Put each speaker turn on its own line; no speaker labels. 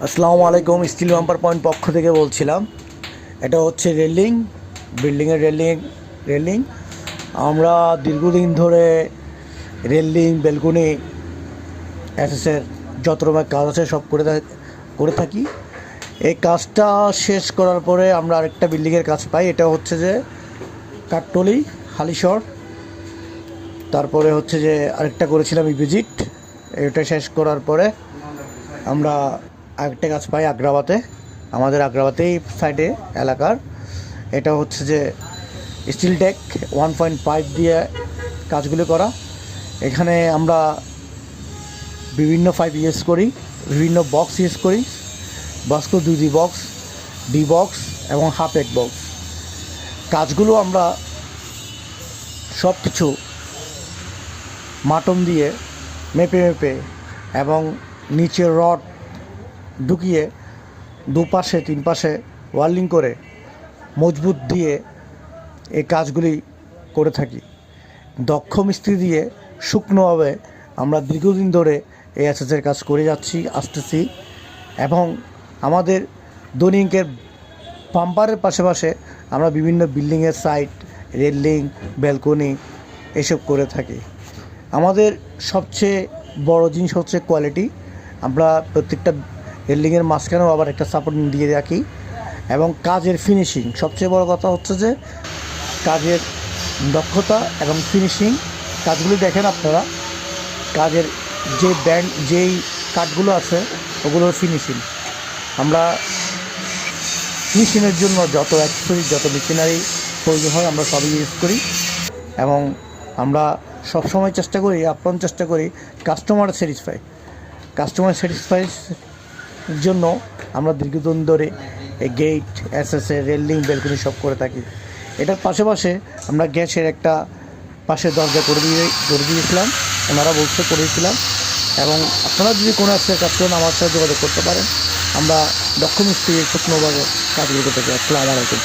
আসসালামু আলাইকুম। Still bumper point পক্ষ থেকে বলছিলাম। এটা হচ্ছে বিল্ডিংয়ের রেলিং। আমরা দীর্ঘদিন ধরে রেলিং, ব্যালকনি, এসএসের যত রকমের কাজ আছে সব করে থাকি। এই কাজটা শেষ করার পরে আমরা আরেকটা বিল্ডিংয়ের কাজ পাই। এটা হচ্ছে যে কাঠটলি, হালিশহর। তারপরে হচ্ছে যে আরেকটা করেছিলাম ইপিজিট। এটা শেষ করার পরে আমরা আরেকটা কাজ পাই আগ্রাবাদে, আমাদের আগ্রাবাদেই সাইডে এলাকার। এটা হচ্ছে যে স্টিল ডেক 1.5 দিয়ে কাজগুলো করা। এখানে আমরা বিভিন্ন পাইপ ইউজ করি, বিভিন্ন বক্স ইউজ করি। Box 2D box, D box এবং হাফ এক বক্স। কাজগুলো আমরা সব কিছু মাটন দিয়ে মেপে এবং নিচে রড ঢুকিয়ে দুপাশে 3 পাশে ওয়ার্লিং করে মজবুত দিয়ে এই কাজগুলি করে থাকি। দক্ষ মিস্ত্রি দিয়ে শুকনোভাবে আমরা দীর্ঘদিন ধরে এই এসএসের কাজ করে আসতেছি এবং আমাদের দৈনিকের পাম্পারের পাশে আমরা বিভিন্ন বিল্ডিংয়ের সাইড, রেলিং, ব্যালকনি এসব করে থাকি। আমাদের সবচেয়ে বড় জিনিস হচ্ছে কোয়ালিটি। আমরা প্রত্যেকটা রেলিংয়ের মাঝখানেও আবার একটা সাপোর্ট দিয়ে রাখি এবং কাজের ফিনিশিং। সবচেয়ে বড় কথা হচ্ছে যে কাজের দক্ষতা এবং ফিনিশিং। কাজগুলি দেখেন আপনারা, কাজের যেই কাঠগুলো আছে ওগুলোর ফিনিশিং। আমরা ফিনিশিংয়ের জন্য যত অ্যাক্সেসরিজ, যত মেশিনারি প্রয়োজন হয় আমরা সবই ইউজ করি এবং আমরা সবসময় আপ্রাণ চেষ্টা করি কাস্টমার স্যাটিসফাইয়ের জন্য আমরা দীর্ঘদিন ধরে এই গেট, এসএসএ, রেলিং, ব্যালকনি সব করে থাকি। এটার পাশে আমরা গ্যাসের একটা পাশে দরজা করে দিয়েছিলাম, ওনারা বলতে করেছিলাম। এবং আপনারা যদি কোনো এসএসের কাজ করেন আমার সাথে যোগাযোগ করতে পারেন। আমরা দক্ষ মিস্ত্রি শুকনোভাবে কাজগুলো করতে চাই। আসসালামু আলাইকুম।